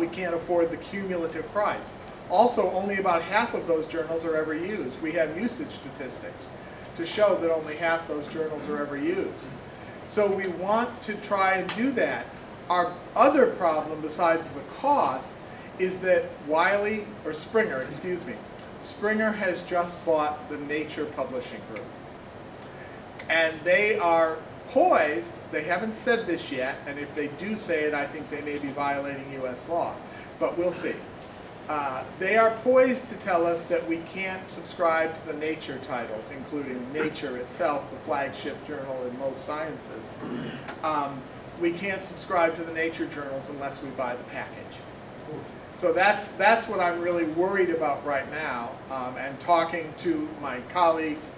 we can't afford the cumulative price. Also, only about half of those journals are ever used. We have usage statistics to show that only half those journals are ever used. So we want to try and do that. Our other problem besides the cost is that Springer has just bought the Nature Publishing Group. And they are poised, they haven't said this yet, and if they do say it, I think they may be violating US law, but we'll see. They are poised to tell us that we can't subscribe to the Nature titles, including Nature itself, the flagship journal in most sciences. We can't subscribe to the Nature journals unless we buy the package. So that's what I'm really worried about right now, and talking to my colleagues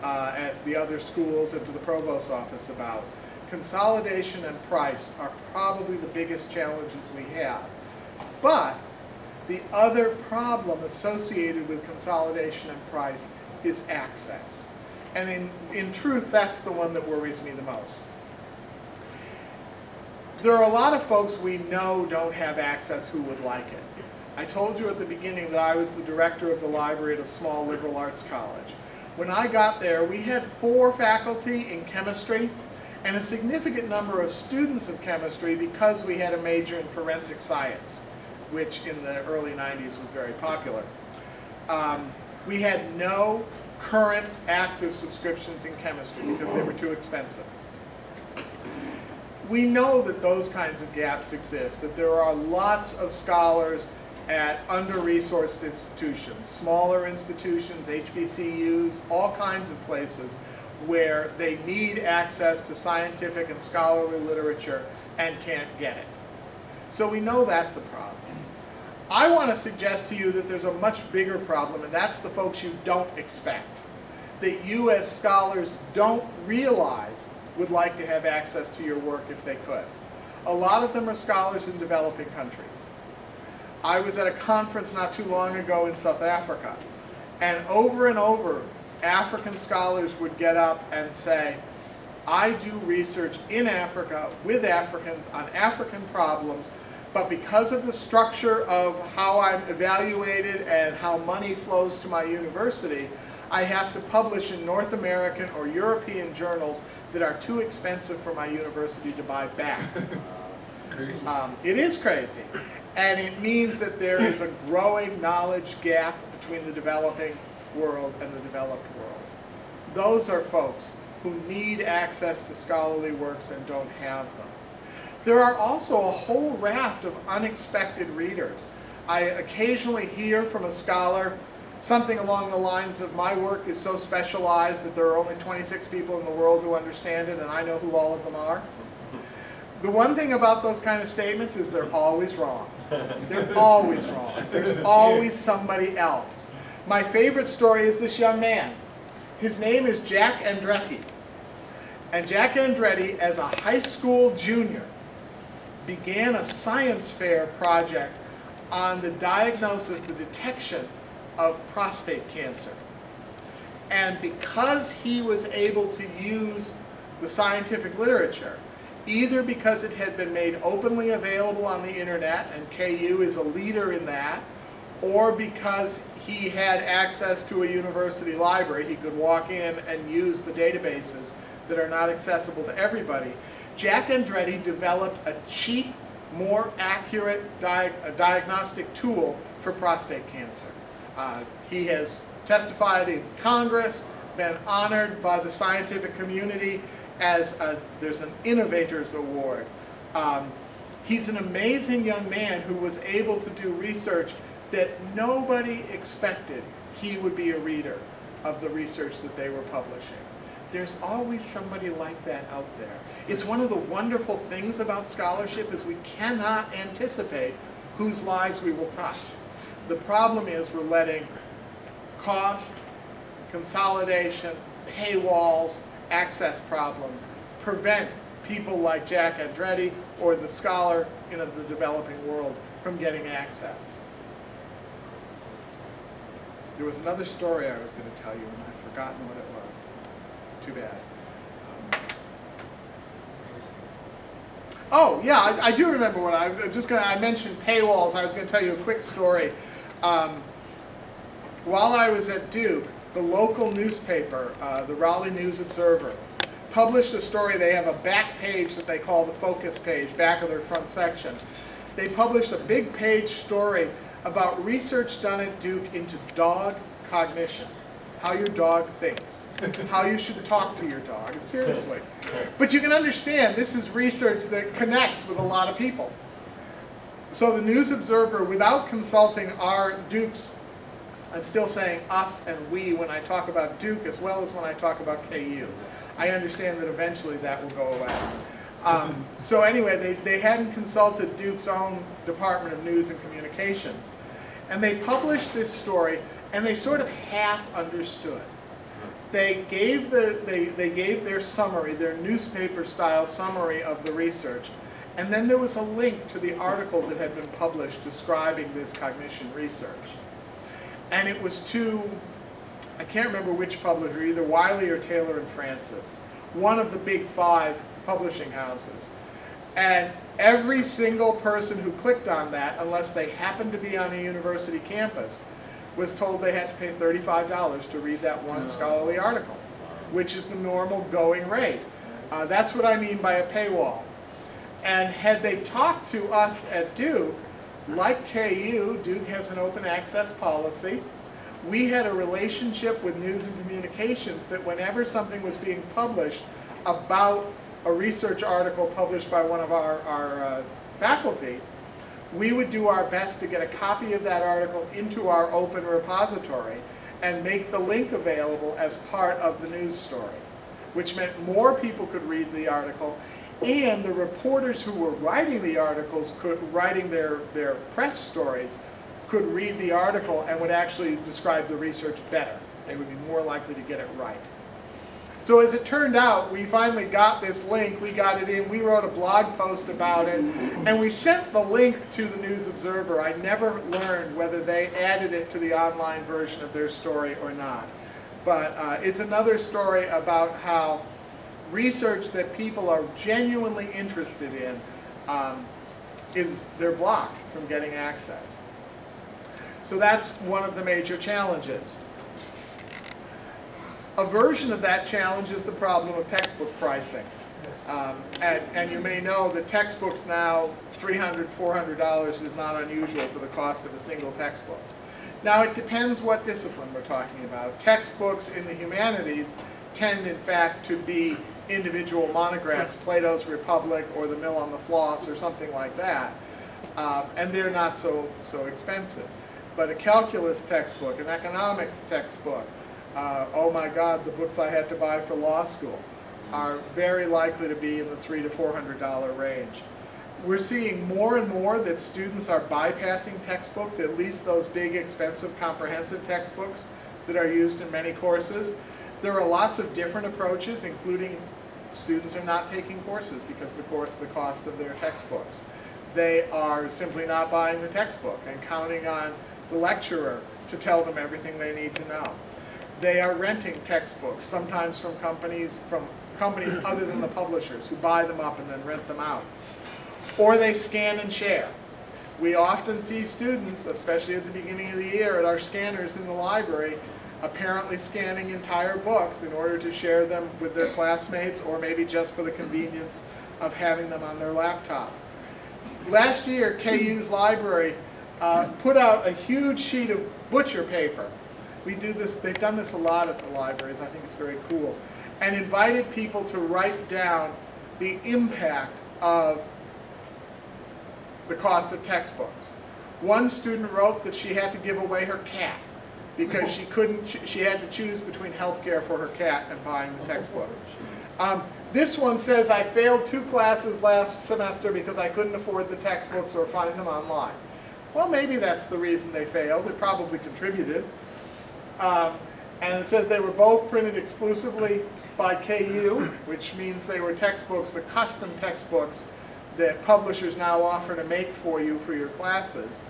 at the other schools and to the provost's office about. Consolidation and price are probably the biggest challenges we have. But the other problem associated with consolidation and price is access. And in truth, that's the one that worries me the most. There are a lot of folks we know don't have access who would like it. I told you at the beginning that I was the director of the library at a small liberal arts college. When I got there, we had 4 faculty in chemistry and a significant number of students of chemistry because we had a major in forensic science, which in the early 90s was very popular. We had no current active subscriptions in chemistry because they were too expensive. We know that those kinds of gaps exist, that there are lots of scholars at under-resourced institutions, smaller institutions, HBCUs, all kinds of places where they need access to scientific and scholarly literature and can't get it. So we know that's a problem. I want to suggest to you that there's a much bigger problem, and that's the folks you don't expect, that you as scholars don't realize would like to have access to your work if they could. A lot of them are scholars in developing countries. I was at a conference not too long ago in South Africa, and over, African scholars would get up and say, I do research in Africa with Africans on African problems, but because of the structure of how I'm evaluated and how money flows to my university, I have to publish in North American or European journals that are too expensive for my university to buy back. It is crazy. And it means that there is a growing knowledge gap between the developing world and the developed world. Those are folks who need access to scholarly works and don't have them. There are also a whole raft of unexpected readers. I occasionally hear from a scholar something along the lines of, my work is so specialized that there are only 26 people in the world who understand it, and I know who all of them are. The one thing about those kind of statements is they're always wrong. They're always wrong. There's always somebody else. My favorite story is this young man. His name is Jack Andretti. And Jack Andretti, as a high school junior, began a science fair project on the diagnosis, the detection of prostate cancer. And because he was able to use the scientific literature, either because it had been made openly available on the internet, and KU is a leader in that, or because he had access to a university library, he could walk in and use the databases that are not accessible to everybody, Jack Andretti developed a cheap, more accurate diagnostic tool for prostate cancer. He has testified in Congress, been honored by the scientific community as there's an Innovators Award. He's an amazing young man who was able to do research that nobody expected he would be a reader of the research that they were publishing. There's always somebody like that out there. It's one of the wonderful things about scholarship is we cannot anticipate whose lives we will touch. The problem is we're letting cost, consolidation, paywalls, access problems prevent people like Jack Andretti or the scholar in the developing world from getting access. There was another story I was going to tell you and I've forgotten what it was. It's too bad. Oh, yeah, I do remember what I was just I mentioned paywalls. I was going to tell you a quick story. While I was at Duke, the local newspaper, the Raleigh News Observer, published a story. They have a back page that they call the focus page, back of their front section. They published a big page story about research done at Duke into dog cognition, how your dog thinks, how you should talk to your dog, seriously. But you can understand this is research that connects with a lot of people. So the News Observer, without consulting our Duke's, I'm still saying us and we when I talk about Duke as well as when I talk about KU. I understand that eventually that will go away. So anyway, they hadn't consulted Duke's own Department of News and Communications. And they published this story, and they sort of half understood. They gave their summary, their newspaper-style summary of the research, and then there was a link to the article that had been published describing this cognition research. And it was to, I can't remember which publisher, either Wiley or Taylor and Francis, one of the big 5 publishing houses. And every single person who clicked on that, unless they happened to be on a university campus, was told they had to pay $35 to read that one scholarly article, which is the normal going rate. That's what I mean by a paywall. And had they talked to us at Duke, like KU, Duke has an open access policy. We had a relationship with News and Communications that whenever something was being published about a research article published by one of our faculty, we would do our best to get a copy of that article into our open repository and make the link available as part of the news story, which meant more people could read the article, and the reporters who were writing the articles, writing their press stories, could read the article and would actually describe the research better. They would be more likely to get it right. So as it turned out, we finally got this link, we got it in, we wrote a blog post about it, and we sent the link to the News Observer. I never learned whether they added it to the online version of their story or not. But it's another story about how research that people are genuinely interested in they're blocked from getting access. So that's one of the major challenges. A version of that challenge is the problem of textbook pricing. And you may know that textbooks now, $300, $400 is not unusual for the cost of a single textbook. Now it depends what discipline we're talking about. Textbooks in the humanities tend in fact to be individual monographs, Plato's Republic or The Mill on the Floss or something like that. And they're not so expensive. But a calculus textbook, an economics textbook, oh my God, the books I had to buy for law school are very likely to be in the $300 to $400 range. We're seeing more and more that students are bypassing textbooks, at least those big, expensive, comprehensive textbooks that are used in many courses. There are lots of different approaches, including students are not taking courses because of the cost of their textbooks. They are simply not buying the textbook and counting on the lecturer to tell them everything they need to know. They are renting textbooks, sometimes from companies other than the publishers who buy them up and then rent them out. Or they scan and share. We often see students, especially at the beginning of the year at our scanners in the library, apparently scanning entire books in order to share them with their classmates or maybe just for the convenience of having them on their laptop. Last year, KU's library put out a huge sheet of butcher paper. We do this, they've done this a lot at the libraries, I think it's very cool, and invited people to write down the impact of the cost of textbooks. One student wrote that she had to give away her cat because she had to choose between health care for her cat and buying the textbook. This one says, I failed 2 classes last semester because I couldn't afford the textbooks or find them online. Well, maybe that's the reason they failed. It probably contributed. And it says they were both printed exclusively by KU, which means they were textbooks, the custom textbooks that publishers now offer to make for you for your classes.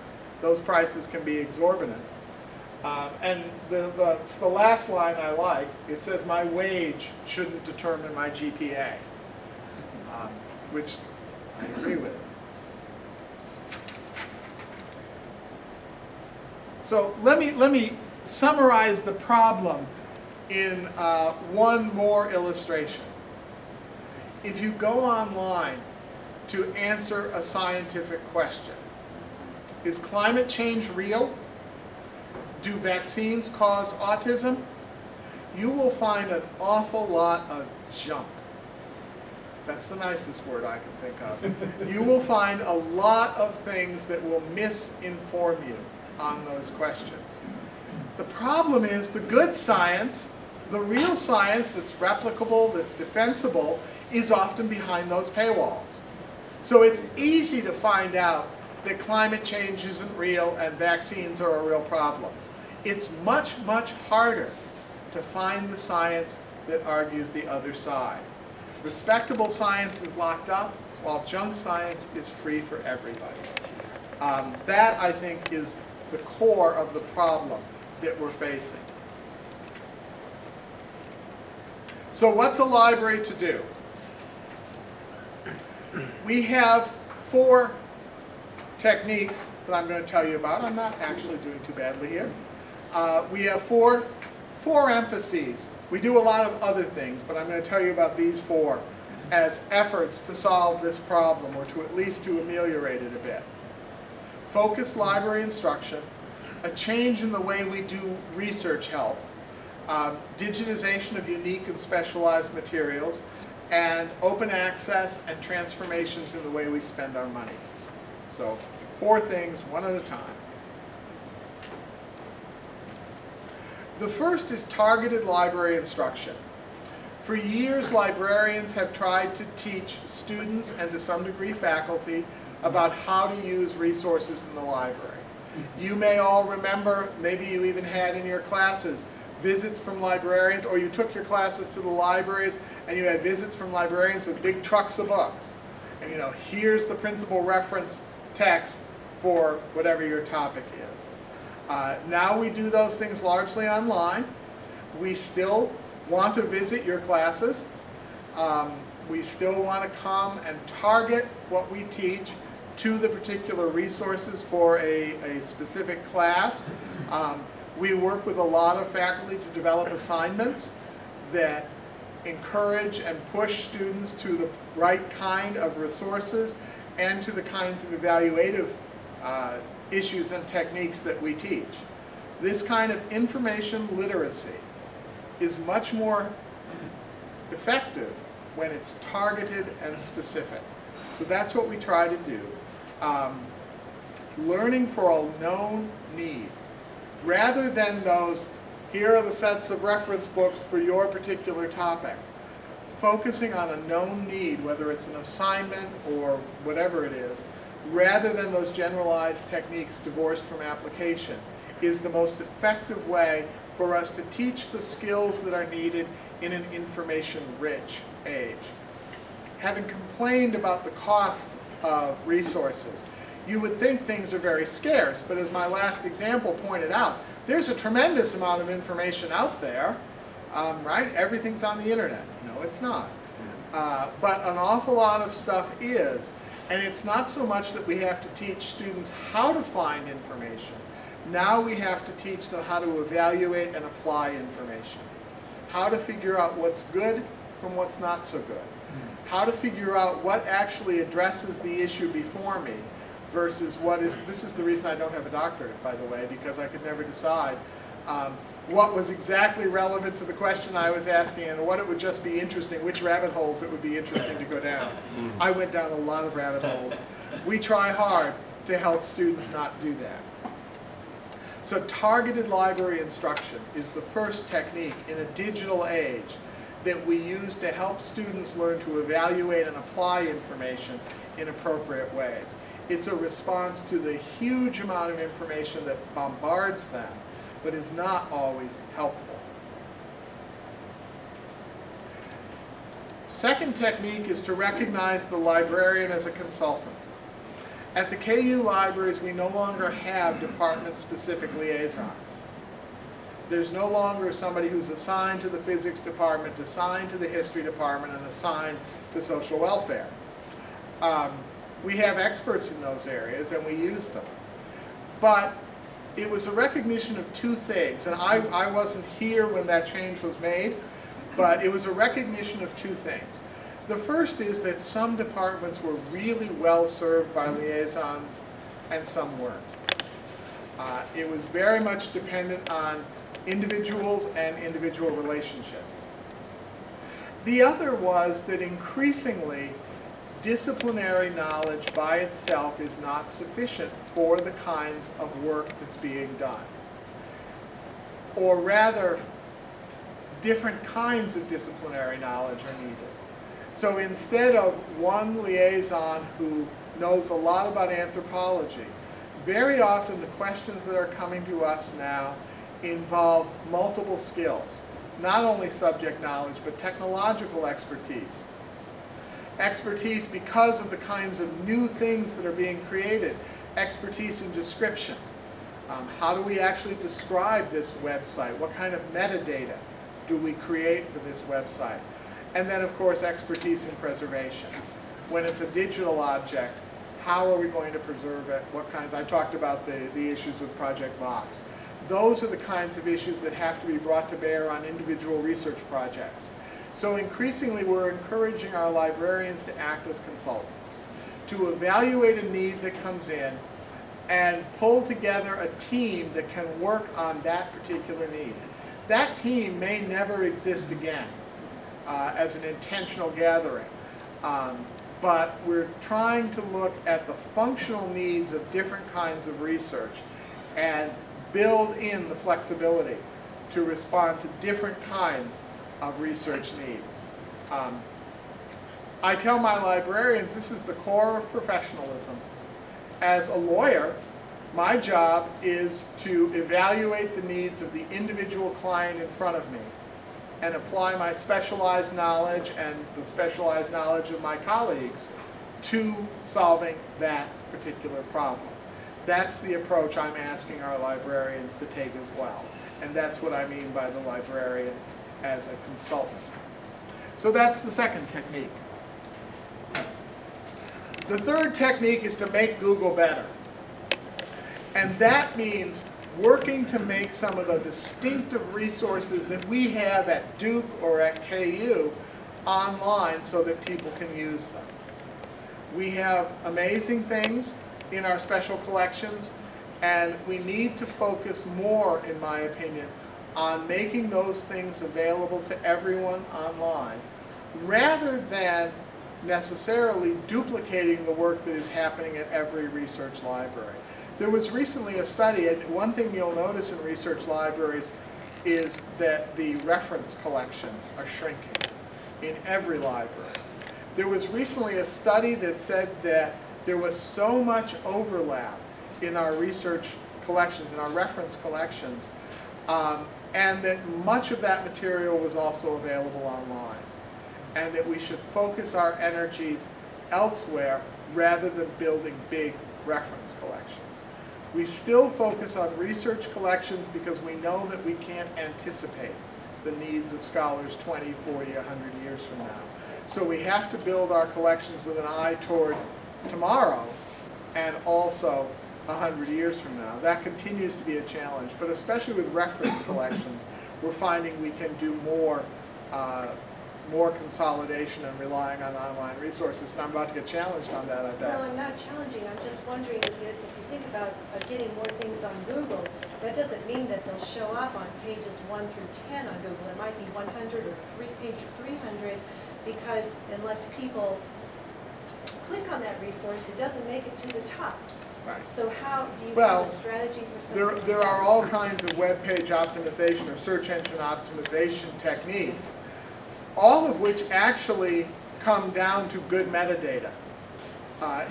Those prices can be exorbitant. And it's the last line I like. It says, my wage shouldn't determine my GPA, which I agree with it. So let me summarize the problem in one more illustration. If you go online to answer a scientific question, is climate change real? Do vaccines cause autism? You will find an awful lot of junk. That's the nicest word I can think of. You will find a lot of things that will misinform you on those questions. The problem is the good science, the real science that's replicable, that's defensible, is often behind those paywalls. So it's easy to find out that climate change isn't real and vaccines are a real problem. It's much, much harder to find the science that argues the other side. Respectable science is locked up, while junk science is free for everybody. That, I think, is the core of the problem that we're facing. So what's a library to do? We have 4 techniques that I'm going to tell you about. I'm not actually doing too badly here. We have four emphases. We do a lot of other things, but I'm going to tell you about these 4 as efforts to solve this problem, or to at least to ameliorate it a bit. Focused library instruction, a change in the way we do research help, digitization of unique and specialized materials, and open access and transformations in the way we spend our money. So 4 things, one at a time. The first is targeted library instruction. For years, librarians have tried to teach students and to some degree faculty about how to use resources in the library. You may all remember, maybe you even had in your classes, visits from librarians, or you took your classes to the libraries and you had visits from librarians with big trucks of books. And here's the principal reference text for whatever your topic is. Now we do those things largely online. We still want to visit your classes. We still want to come and target what we teach to the particular resources for a specific class. We work with a lot of faculty to develop assignments that encourage and push students to the right kind of resources and to the kinds of evaluative issues and techniques that we teach. This kind of information literacy is much more effective when it's targeted and specific. So that's what we try to do. Learning for a known need. Rather than those, here are the sets of reference books for your particular topic. Focusing on a known need, whether it's an assignment or whatever it is, rather than those generalized techniques divorced from application, is the most effective way for us to teach the skills that are needed in an information-rich age. Having complained about the cost of resources, you would think things are very scarce, but as my last example pointed out, there's a tremendous amount of information out there, right? Everything's on the internet. No, it's not. But an awful lot of stuff is, and it's not so much that we have to teach students how to find information. Now we have to teach them how to evaluate and apply information. How to figure out what's good from what's not so good. How to figure out what actually addresses the issue before me versus what is, this is the reason I don't have a doctorate, by the way, because I could never decide what was exactly relevant to the question I was asking and what it would just be interesting, which rabbit holes it would be interesting to go down. I went down a lot of rabbit holes. We try hard to help students not do that. So targeted library instruction is the first technique in a digital age that we use to help students learn to evaluate and apply information in appropriate ways. It's a response to the huge amount of information that bombards them, but is not always helpful. Second technique is to recognize the librarian as a consultant. At the KU libraries, we no longer have department-specific liaisons. There's no longer somebody who's assigned to the physics department, assigned to the history department, and assigned to social welfare. We have experts in those areas and we use them. But it was a recognition of two things, and I wasn't here when that change was made, but it was a recognition of two things. The first is that some departments were really well served by liaisons and some weren't. It was very much dependent on individuals and individual relationships. The other was that increasingly disciplinary knowledge by itself is not sufficient for the kinds of work that's being done. Or rather, different kinds of disciplinary knowledge are needed. So instead of one liaison who knows a lot about anthropology, very often the questions that are coming to us now involve multiple skills. Not only subject knowledge, but technological expertise. Expertise because of the kinds of new things that are being created. Expertise in description. How do we actually describe this website? What kind of metadata do we create for this website? And then, of course, expertise in preservation. When it's a digital object, how are we going to preserve it? What kinds? I talked about the issues with Project Vox. Those are the kinds of issues that have to be brought to bear on individual research projects. So increasingly, we're encouraging our librarians to act as consultants, to evaluate a need that comes in and pull together a team that can work on that particular need. That team may never exist again as an intentional gathering, but we're trying to look at the functional needs of different kinds of research and build in the flexibility to respond to different kinds of research needs. I tell my librarians this is the core of professionalism. As a lawyer, my job is to evaluate the needs of the individual client in front of me and apply my specialized knowledge and the specialized knowledge of my colleagues to solving that particular problem. That's the approach I'm asking our librarians to take as well. And that's what I mean by the librarian as a consultant. So that's the second technique. The third technique is to make Google better. And that means working to make some of the distinctive resources that we have at Duke or at KU online so that people can use them. We have amazing things in our special collections, and we need to focus more, in my opinion, on making those things available to everyone online, rather than necessarily duplicating the work that is happening at every research library. There was recently a study, and one thing you'll notice in research libraries is that the reference collections are shrinking in every library. There was recently a study that said that there was so much overlap in our research collections, in our reference collections, and that much of that material was also available online, and that we should focus our energies elsewhere rather than building big reference collections. We still focus on research collections because we know that we can't anticipate the needs of scholars 20, 40, 100 years from now. So we have to build our collections with an eye towards tomorrow and also 100 years from now. That continues to be a challenge, but especially with reference collections, we're finding we can do more consolidation and relying on online resources. And I'm about to get challenged on that, I bet. No, I'm not challenging. I'm just wondering if you think about getting more things on Google, that doesn't mean that they'll show up on pages 1 through 10 on Google. It might be 100 or page 300, because unless people click on that resource, it doesn't make it to the top. Right. So how do you have a strategy for something like There that? are all kinds of web page optimization or search engine optimization techniques, all of which actually come down to good metadata.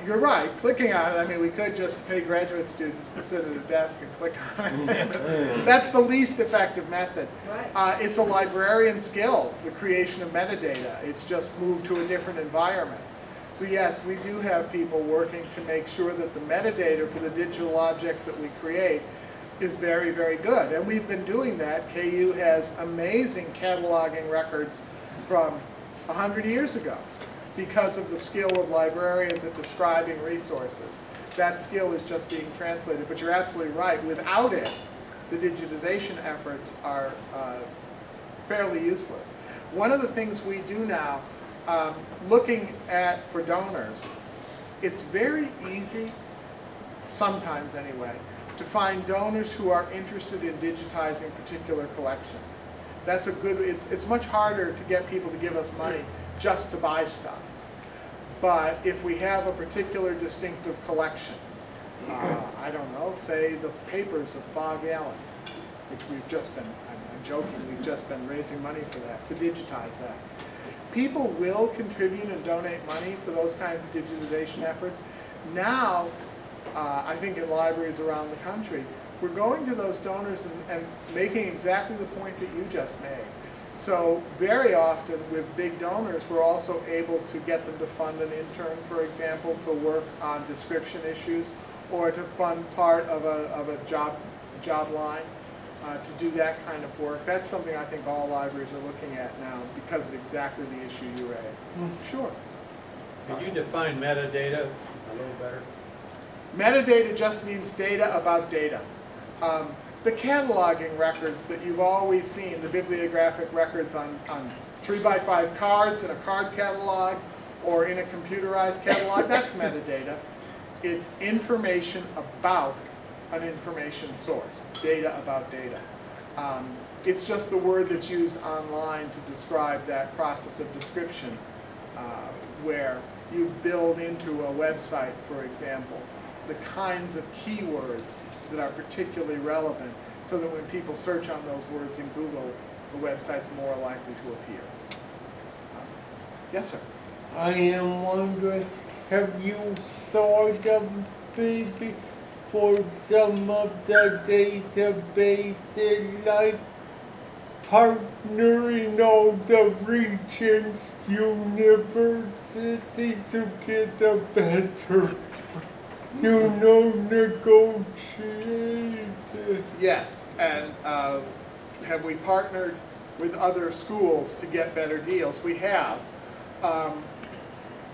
You're right, clicking on it, I mean, we could just pay graduate students to sit at a desk and click on it. That's the least effective method. Right. It's a librarian skill, the creation of metadata. It's just moved to a different environment. So yes, we do have people working to make sure that the metadata for the digital objects that we create is very, very good. And we've been doing that. KU has amazing cataloging records from 100 years ago. because of the skill of librarians at describing resources. That skill is just being translated, but you're absolutely right. Without it, the digitization efforts are fairly useless. One of the things we do now, looking at for donors, it's very easy, sometimes anyway, to find donors who are interested in digitizing particular collections. That's a good, it's much harder to get people to give us money just to buy stuff. But if we have a particular distinctive collection, I don't know, say the papers of Fog Allen, which we've just been, I'm joking, we've just been raising money for that, to digitize that. People will contribute and donate money for those kinds of digitization efforts. Now, I think in libraries around the country, we're going to those donors and making exactly the point that you just made. So very often with big donors, we're also able to get them to fund an intern, for example, to work on description issues, or to fund part of a job line, to do that kind of work. That's something I think all libraries are looking at now because of exactly the issue you raised. Sure. Could you define metadata a little better? Metadata just means data about data. The cataloging records that you've always seen, the bibliographic records on 3x5 cards in a card catalog or in a computerized catalog, that's metadata. It's information about an information source, data about data. It's just the word that's used online to describe that process of description where you build into a website, for example, the kinds of keywords that are particularly relevant, so that when people search on those words in Google, the website's more likely to appear. Yes, sir? I am wondering, have you thought of maybe for some of the databases, like partnering all the regions, university to get a better, negotiate? Yes, and have we partnered with other schools to get better deals? We have.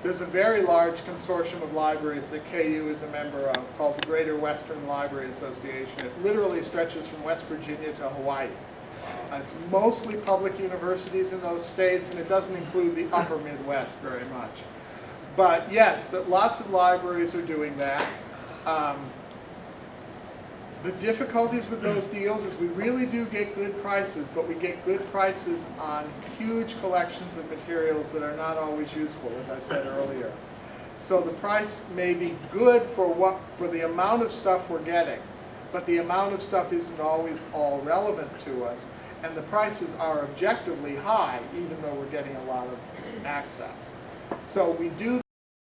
There's a very large consortium of libraries that KU is a member of called the Greater Western Library Association. It literally stretches from West Virginia to Hawaii. It's mostly public universities in those states, and it doesn't include the upper Midwest very much. But yes, lots of libraries are doing that. The difficulties with those deals is we really do get good prices, but we get good prices on huge collections of materials that are not always useful, as I said earlier. So the price may be good for the amount of stuff we're getting, but the amount of stuff isn't always all relevant to us, and the prices are objectively high, even though we're getting a lot of access. So we do